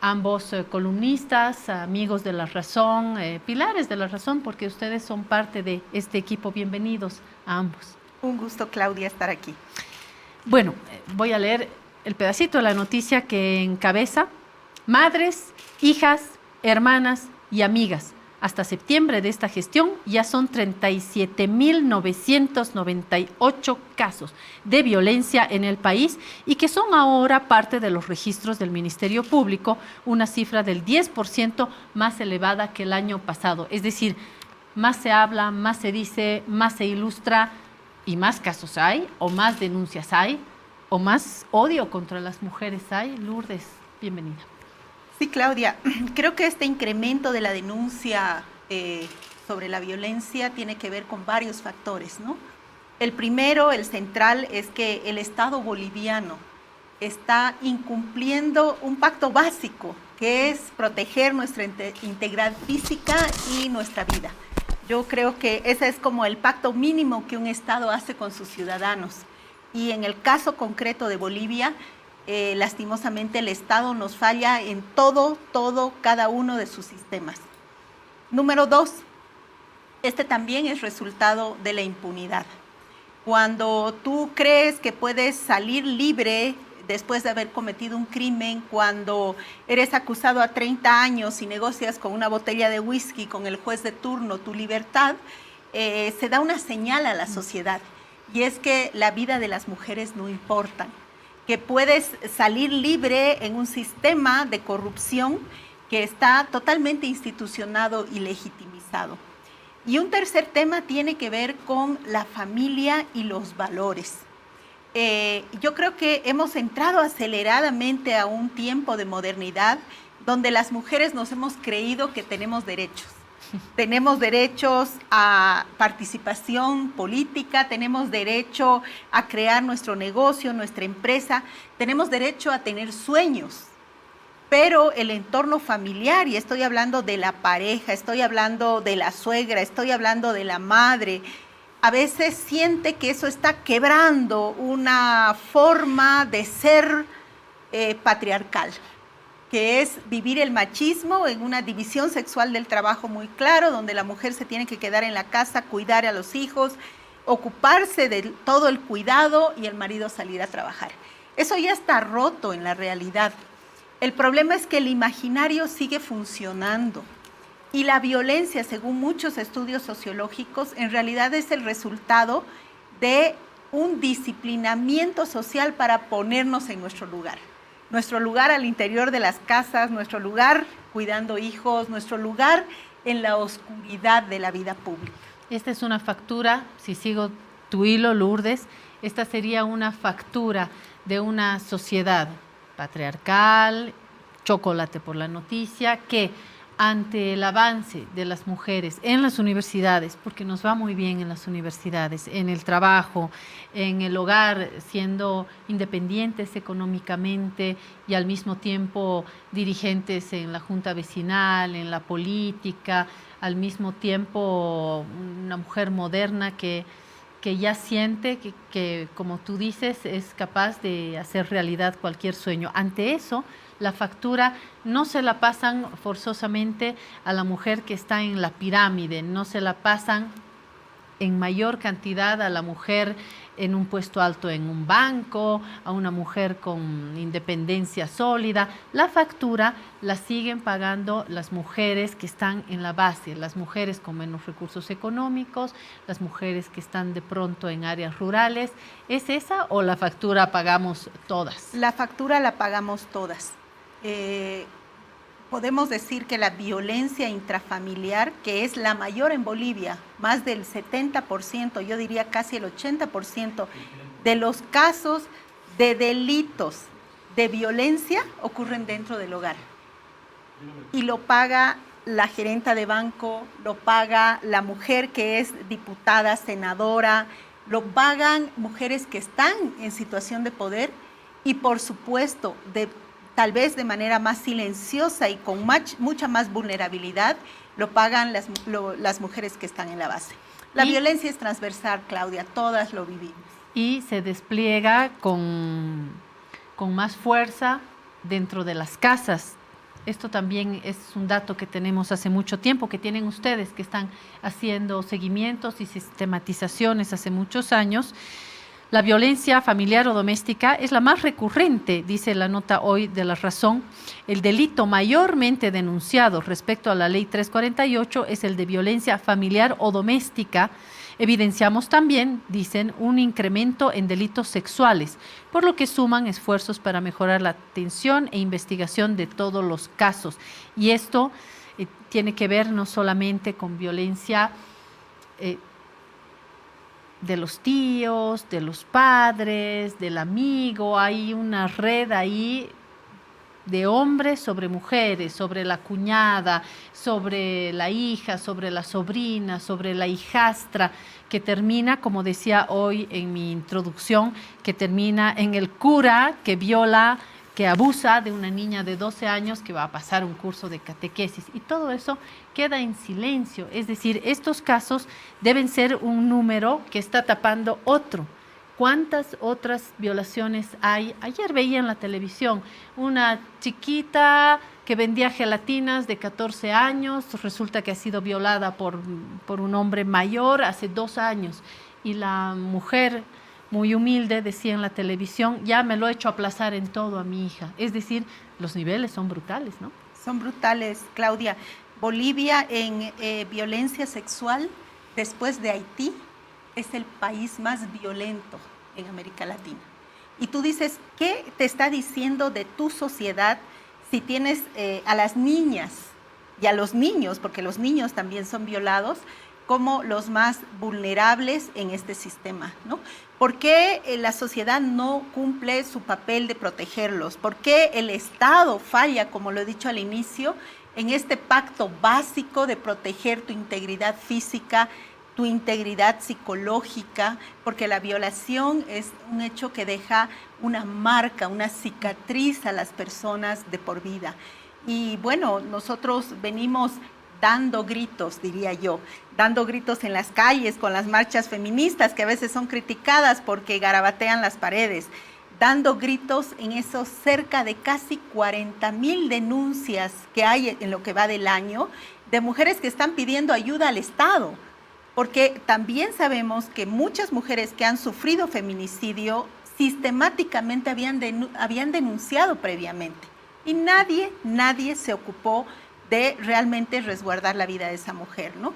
ambos columnistas, amigos de La Razón, pilares de La Razón, porque ustedes son parte de este equipo. Bienvenidos a ambos. Un gusto, Claudia, estar aquí. Bueno, voy a leer el pedacito de la noticia que encabeza: madres, hijas, hermanas y amigas. Hasta septiembre de esta gestión ya son 37.998 casos de violencia en el país y que son ahora parte de los registros del Ministerio Público, una cifra del 10% más elevada que el año pasado. Es decir, más se habla, más se dice, más se ilustra y más casos hay, o más denuncias hay, o más odio contra las mujeres hay. Lourdes, bienvenida. Sí, Claudia, creo que este incremento de la denuncia sobre la violencia tiene que ver con varios factores, ¿no? El primero, el central, es que el Estado boliviano está incumpliendo un pacto básico, que es proteger nuestra integridad física y nuestra vida. Yo creo que ese es como el pacto mínimo que un Estado hace con sus ciudadanos. Y en el caso concreto de Bolivia, lastimosamente el Estado nos falla en cada uno de sus sistemas. Número 2, este también es resultado de la impunidad. Cuando tú crees que puedes salir libre después de haber cometido un crimen, cuando eres acusado a 30 años y negocias con una botella de whisky con el juez de turno tu libertad, se da una señal a la sociedad, y es que la vida de las mujeres no importa, que puedes salir libre en un sistema de corrupción que está totalmente institucionado y legitimizado. Y un tercer tema tiene que ver con la familia y los valores. Yo creo que hemos entrado aceleradamente a un tiempo de modernidad donde las mujeres nos hemos creído que tenemos derechos. Tenemos derechos a participación política, tenemos derecho a crear nuestro negocio, nuestra empresa, tenemos derecho a tener sueños. Pero el entorno familiar, y estoy hablando de la pareja, estoy hablando de la suegra, estoy hablando de la madre, a veces siente que eso está quebrando una forma de ser patriarcal, que es vivir el machismo en una división sexual del trabajo muy claro, donde la mujer se tiene que quedar en la casa, cuidar a los hijos, ocuparse de todo el cuidado y el marido salir a trabajar. Eso ya está roto en la realidad. El problema es que el imaginario sigue funcionando y la violencia, según muchos estudios sociológicos, en realidad es el resultado de un disciplinamiento social para ponernos en nuestro lugar al interior de las casas, nuestro lugar cuidando hijos, nuestro lugar en la oscuridad de la vida pública. Esta es una factura, si sigo tu hilo, Lourdes, esta sería una factura de una sociedad patriarcal, chocolate por la noticia, que ante el avance de las mujeres en las universidades, porque nos va muy bien en las universidades, en el trabajo, en el hogar, siendo independientes económicamente y al mismo tiempo dirigentes en la junta vecinal, en la política, al mismo tiempo una mujer moderna que ya siente que, como tú dices, es capaz de hacer realidad cualquier sueño. Ante eso, la factura no se la pasan forzosamente a la mujer que está en la pirámide, no se la pasan en mayor cantidad a la mujer en un puesto alto en un banco, a una mujer con independencia sólida. La factura la siguen pagando las mujeres que están en la base, las mujeres con menos recursos económicos, las mujeres que están de pronto en áreas rurales. ¿Es esa o la factura pagamos todas? La factura la pagamos todas. Podemos decir que la violencia intrafamiliar, que es la mayor en Bolivia, más del 70%, yo diría casi el 80% de los casos de delitos de violencia ocurren dentro del hogar. Y lo paga la gerenta de banco, lo paga la mujer que es diputada, senadora, lo pagan mujeres que están en situación de poder y, por supuesto, tal vez de manera más silenciosa y con mucha más vulnerabilidad, lo pagan las mujeres que están en la base. La violencia es transversal, Claudia, todas lo vivimos. Y se despliega con más fuerza dentro de las casas Esto también es un dato que tenemos hace mucho tiempo, que tienen ustedes, que están haciendo seguimientos y sistematizaciones hace muchos años. La violencia familiar o doméstica es la más recurrente, dice la nota hoy de La Razón. El delito mayormente denunciado respecto a la Ley 348 es el de violencia familiar o doméstica. Evidenciamos también, dicen, un incremento en delitos sexuales, por lo que suman esfuerzos para mejorar la atención e investigación de todos los casos. Y esto tiene que ver no solamente con violencia de los tíos, de los padres, del amigo. Hay una red ahí de hombres sobre mujeres, sobre la cuñada, sobre la hija, sobre la sobrina, sobre la hijastra, que termina, como decía hoy en mi introducción, que termina en el cura que viola, que abusa de una niña de 12 años que va a pasar un curso de catequesis. Y todo eso queda en silencio. Es decir, estos casos deben ser un número que está tapando otro. ¿Cuántas otras violaciones hay? Ayer veía en la televisión una chiquita que vendía gelatinas de 14 años, resulta que ha sido violada por un hombre mayor hace 2 años. Y la mujer, muy humilde, decía en la televisión, ya me lo he hecho aplazar en todo a mi hija. Es decir, los niveles son brutales, ¿no? Son brutales, Claudia. Bolivia en violencia sexual, después de Haití, es el país más violento en América Latina. Y tú dices, ¿qué te está diciendo de tu sociedad si tienes a las niñas y a los niños, porque los niños también son violados, como los más vulnerables en este sistema, ¿no? ¿Por qué la sociedad no cumple su papel de protegerlos? ¿Por qué el Estado falla, como lo he dicho al inicio, en este pacto básico de proteger tu integridad física, tu integridad psicológica? Porque la violación es un hecho que deja una marca, una cicatriz a las personas de por vida. Y bueno, nosotros venimos dando gritos, diría yo, dando gritos en las calles con las marchas feministas que a veces son criticadas porque garabatean las paredes, dando gritos en esos cerca de casi 40,000 denuncias que hay en lo que va del año de mujeres que están pidiendo ayuda al Estado, porque también sabemos que muchas mujeres que han sufrido feminicidio sistemáticamente habían denunciado previamente y nadie se ocupó de realmente resguardar la vida de esa mujer, ¿no?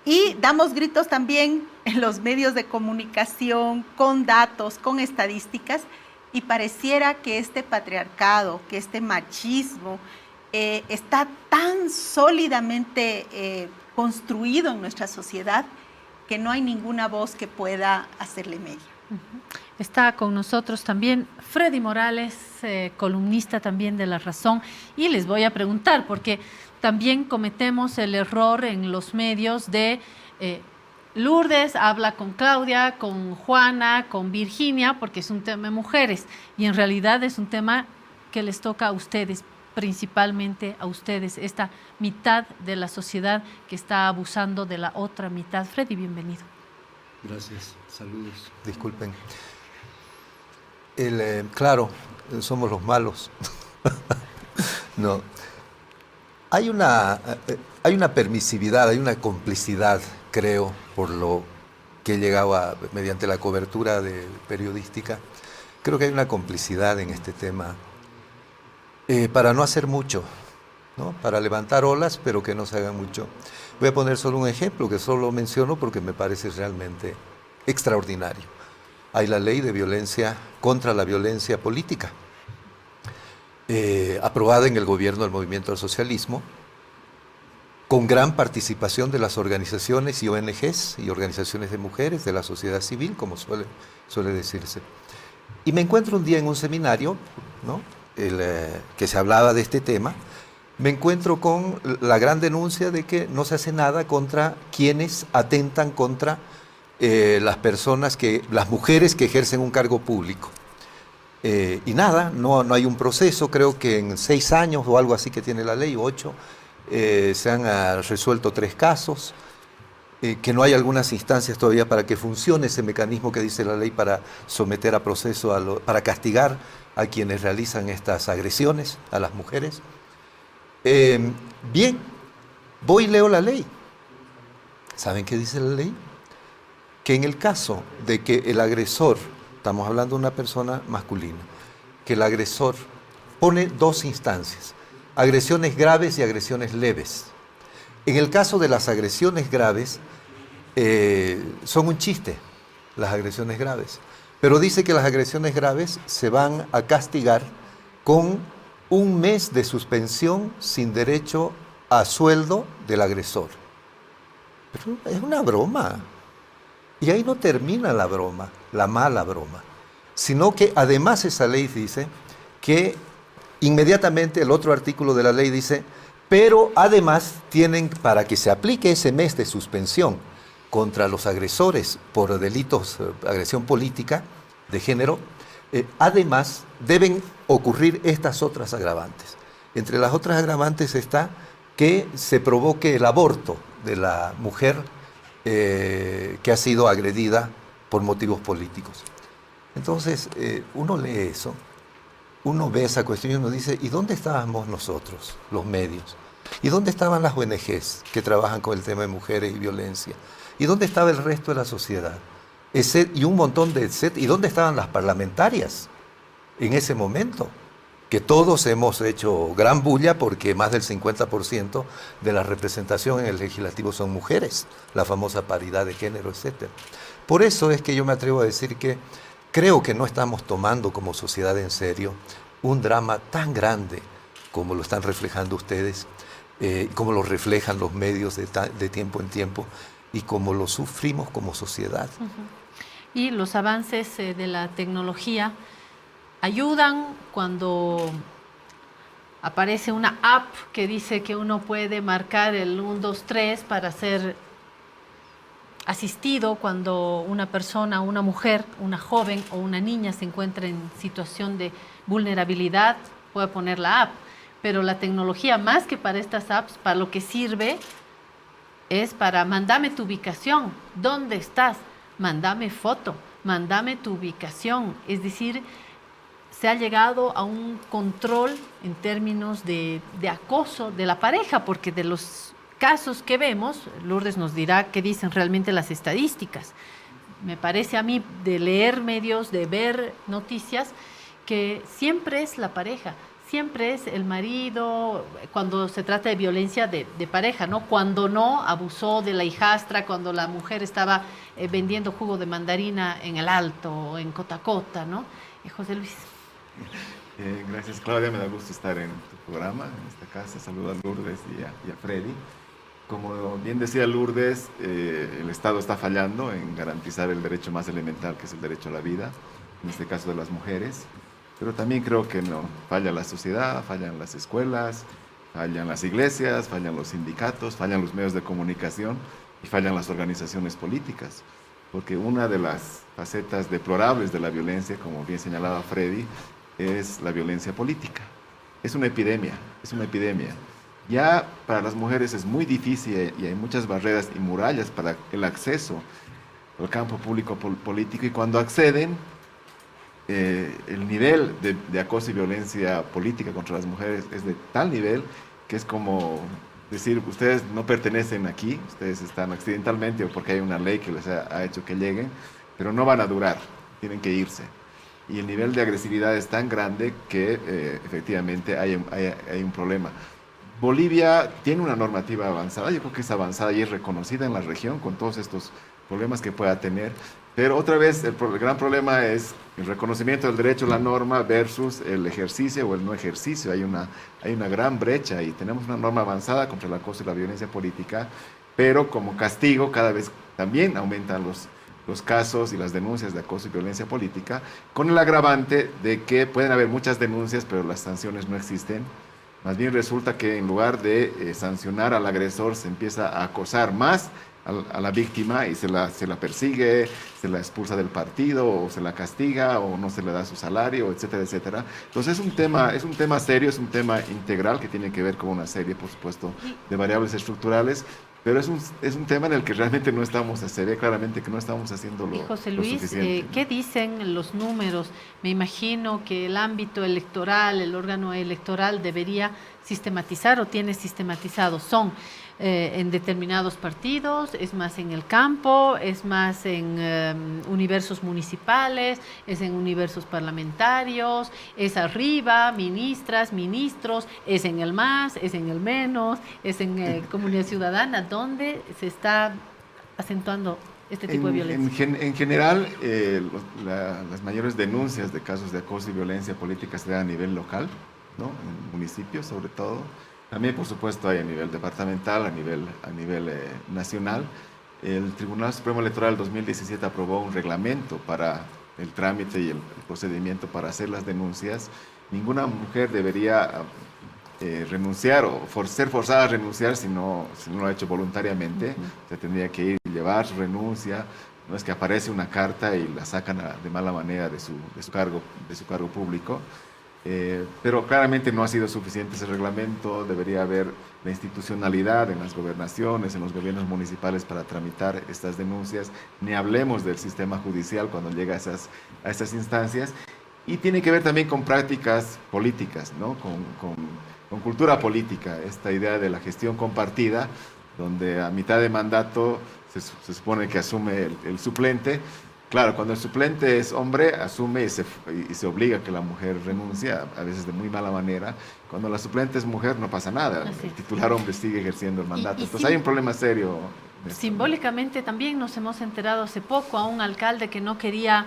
Y damos gritos también en los medios de comunicación, con datos, con estadísticas, y pareciera que este patriarcado, que este machismo está tan sólidamente construido en nuestra sociedad que no hay ninguna voz que pueda hacerle mella. Está con nosotros también Freddy Morales, columnista también de La Razón, y les voy a preguntar, porque también cometemos el error en los medios de Lourdes habla con Claudia, con Juana, con Virginia, porque es un tema de mujeres, y en realidad es un tema que les toca a ustedes, principalmente a ustedes, esta mitad de la sociedad que está abusando de la otra mitad. Freddy, bienvenido. Gracias, saludos. Disculpen. Claro, somos los malos. No. Hay una permisividad, hay una complicidad, creo, por lo que he llegado mediante la cobertura periodística. Creo que hay una complicidad en este tema para no hacer mucho, ¿no? Para levantar olas, pero que no se hagan mucho. Voy a poner solo un ejemplo que solo menciono porque me parece realmente extraordinario. Hay la ley de violencia contra la violencia política, aprobada en el gobierno del Movimiento al Socialismo, con gran participación de las organizaciones y ONGs y organizaciones de mujeres, de la sociedad civil, como suele decirse. Y me encuentro un día en un seminario, ¿no? Que se hablaba de este tema. Me encuentro con la gran denuncia de que no se hace nada contra quienes atentan contra las mujeres que ejercen un cargo público. Y nada, no hay un proceso. Creo que en 6 años o algo así que tiene la ley, 8, se han resuelto 3 casos, que no hay algunas instancias todavía para que funcione ese mecanismo que dice la ley para someter a proceso, para castigar a quienes realizan estas agresiones a las mujeres. Bien, voy y leo la ley. ¿Saben qué dice la ley? Que en el caso de que el agresor, estamos hablando de una persona masculina, que el agresor pone dos instancias, agresiones graves y agresiones leves. En el caso de las agresiones graves, son un chiste, las agresiones graves. Pero dice que las agresiones graves se van a castigar con 1 mes de suspensión sin derecho a sueldo del agresor. Pero es una broma. Y ahí no termina la broma, la mala broma. Sino que además esa ley dice que inmediatamente el otro artículo de la ley dice, pero además tienen, para que se aplique ese mes de suspensión contra los agresores por delitos, agresión política de género, además deben ocurrir estas otras agravantes. Entre las otras agravantes está que se provoque el aborto de la mujer que ha sido agredida por motivos políticos. Entonces, uno lee eso, uno ve esa cuestión y uno dice, ¿y dónde estábamos nosotros, los medios? ¿Y dónde estaban las ONGs que trabajan con el tema de mujeres y violencia? ¿Y dónde estaba el resto de la sociedad? Y un montón de ¿y dónde estaban las parlamentarias en ese momento? Que todos hemos hecho gran bulla porque más del 50% de la representación en el legislativo son mujeres, la famosa paridad de género, etc. Por eso es que yo me atrevo a decir que creo que no estamos tomando como sociedad en serio un drama tan grande como lo están reflejando ustedes, como lo reflejan los medios de tiempo en tiempo y como lo sufrimos como sociedad. Y los avances de la tecnología ayudan cuando aparece una app que dice que uno puede marcar el 1, 2, 3 para ser asistido cuando una persona, una mujer, una joven o una niña se encuentra en situación de vulnerabilidad, puede poner la app. Pero la tecnología, más que para estas apps, para lo que sirve es para mándame tu ubicación, ¿dónde estás? Mándame foto, mándame tu ubicación. Es decir, se ha llegado a un control en términos de acoso de la pareja, porque de los casos que vemos, Lourdes nos dirá qué dicen realmente las estadísticas. Me parece a mí, de leer medios, de ver noticias, que siempre es la pareja, siempre es el marido, cuando se trata de violencia de pareja, ¿no? Cuando no, abusó de la hijastra, cuando la mujer estaba vendiendo jugo de mandarina en el Alto, en Cotacota, ¿no? José Luis. Gracias, Claudia, me da gusto estar en tu programa, en esta casa. Saludo a Lourdes y a Freddy. Como bien decía Lourdes, el Estado está fallando en garantizar el derecho más elemental, que es el derecho a la vida, en este caso de las mujeres. Pero también creo que no, falla la sociedad, fallan las escuelas, fallan las iglesias, fallan los sindicatos, fallan los medios de comunicación y fallan las organizaciones políticas. Porque una de las facetas deplorables de la violencia, como bien señalaba Freddy, es la violencia política. Es una epidemia, es una epidemia. Ya para las mujeres es muy difícil y hay muchas barreras y murallas para el acceso al campo público político, y cuando acceden, el nivel de acoso y violencia política contra las mujeres es de tal nivel que es como decir, ustedes no pertenecen aquí, ustedes están accidentalmente o porque hay una ley que les ha hecho que lleguen, pero no van a durar, tienen que irse. Y el nivel de agresividad es tan grande que efectivamente hay un problema. Bolivia tiene una normativa avanzada, yo creo que es avanzada y es reconocida en la región con todos estos problemas que pueda tener, pero otra vez el gran problema es el reconocimiento del derecho a la norma versus el ejercicio o el no ejercicio. Hay una gran brecha y tenemos una norma avanzada contra el acoso y la violencia política, pero como castigo cada vez también aumentan los casos y las denuncias de acoso y violencia política, con el agravante de que pueden haber muchas denuncias, pero las sanciones no existen. Más bien resulta que en lugar de sancionar al agresor, se empieza a acosar más a la víctima y se la persigue, se la expulsa del partido, o se la castiga, o no se le da su salario, etcétera, etcétera. Entonces es un tema serio, es un tema integral que tiene que ver con una serie, por supuesto, de variables estructurales, pero es un tema en el que realmente no estamos, se ve claramente que no estamos haciendo Y José lo Luis, suficiente. ¿qué dicen los números? Me imagino que el ámbito electoral, el órgano electoral debería sistematizar o tiene sistematizado. Son en determinados partidos, es más en el campo, es más en universos municipales, es en universos parlamentarios, es arriba, ministras, ministros, es en el más, es en el menos, es en comunidad ciudadana, ¿dónde se está acentuando este tipo de violencia? En general, las mayores denuncias de casos de acoso y violencia política se dan a nivel local, ¿no? En municipios sobre todo. También, por supuesto, hay a nivel departamental, a nivel nacional. El Tribunal Supremo Electoral 2017 aprobó un reglamento para el trámite y el procedimiento para hacer las denuncias. Ninguna mujer debería renunciar o ser forzada a renunciar si no lo ha hecho voluntariamente. Se tendría que ir y llevar su renuncia. No es que aparece una carta y la sacan de mala manera de su cargo público. Pero claramente no ha sido suficiente ese reglamento. Debería haber la institucionalidad en las gobernaciones, en los gobiernos municipales para tramitar estas denuncias. Ni hablemos del sistema judicial cuando llega a esas instancias. Y tiene que ver también con prácticas políticas, ¿no? Con cultura política, esta idea de la gestión compartida, donde a mitad de mandato se supone que asume el suplente. Claro, cuando el suplente es hombre, asume y se obliga a que la mujer renuncie, a veces de muy mala manera. Cuando la suplente es mujer, no pasa nada. El titular hombre sigue ejerciendo el mandato. Entonces hay un problema serio. Simbólicamente también nos hemos enterado hace poco a un alcalde que no quería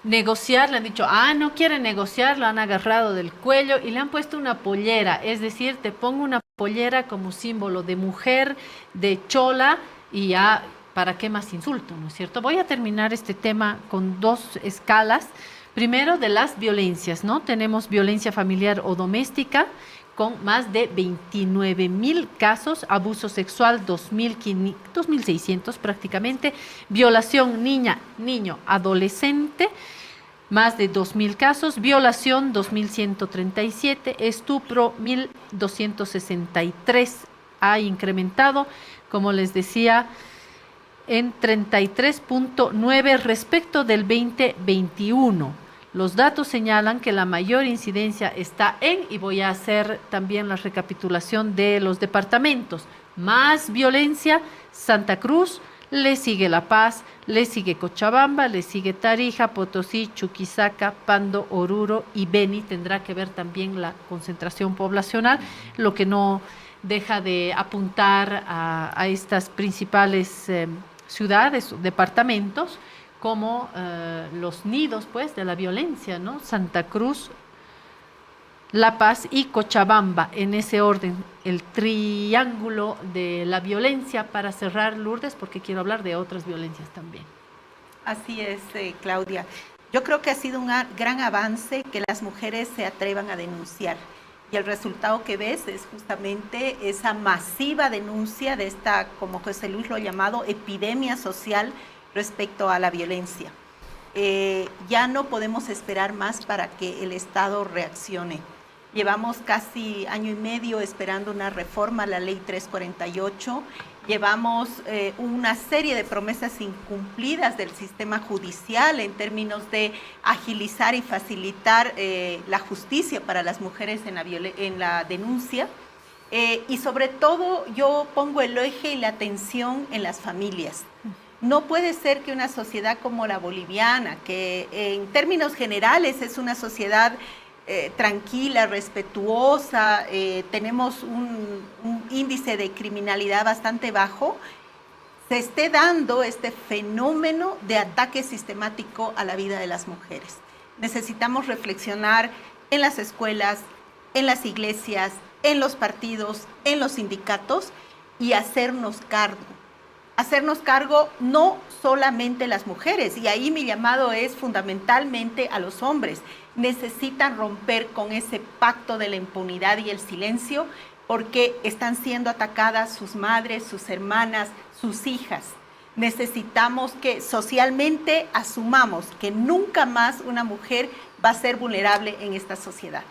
negociar, le han dicho, no quiere negociar, lo han agarrado del cuello y le han puesto una pollera, es decir, te pongo una pollera como símbolo de mujer, de chola, y ya, ¿para qué más insulto, no es cierto? Voy a terminar este tema con dos escalas. Primero, de las violencias, ¿no? Tenemos violencia familiar o doméstica, con más de 29.000 casos, abuso sexual 2.600 prácticamente, violación niño, adolescente, más de 2.000 casos, violación 2.137, estupro 1.263, ha incrementado, como les decía, en 33.9 respecto del 2021. Los datos señalan que la mayor incidencia está y voy a hacer también la recapitulación de los departamentos, más violencia, Santa Cruz, le sigue La Paz, le sigue Cochabamba, le sigue Tarija, Potosí, Chuquisaca, Pando, Oruro y Beni. Tendrá que ver también la concentración poblacional, lo que no deja de apuntar a estas principales ciudades, departamentos, como los nidos pues de la violencia, ¿no? Santa Cruz, La Paz y Cochabamba, en ese orden, el triángulo de la violencia. Para cerrar, Lourdes, porque quiero hablar de otras violencias también. Así es, Claudia. Yo creo que ha sido un gran avance que las mujeres se atrevan a denunciar. Y el resultado que ves es justamente esa masiva denuncia de esta, como José Luis lo ha llamado, epidemia social respecto a la violencia. Ya no podemos esperar más para que el Estado reaccione. Llevamos casi año y medio esperando una reforma a la Ley 348. Llevamos una serie de promesas incumplidas del sistema judicial en términos de agilizar y facilitar la justicia para las mujeres en la denuncia. Y sobre todo yo pongo el eje y la atención en las familias. No puede ser que una sociedad como la boliviana, que en términos generales es una sociedad tranquila, respetuosa, tenemos un índice de criminalidad bastante bajo, se esté dando este fenómeno de ataque sistemático a la vida de las mujeres. Necesitamos reflexionar en las escuelas, en las iglesias, en los partidos, en los sindicatos y hacernos cargo. Hacernos cargo no solamente las mujeres, y ahí mi llamado es fundamentalmente a los hombres. Necesitan romper con ese pacto de la impunidad y el silencio, porque están siendo atacadas sus madres, sus hermanas, sus hijas. necesitamos que socialmente asumamos que nunca más una mujer va a ser vulnerable en esta sociedad.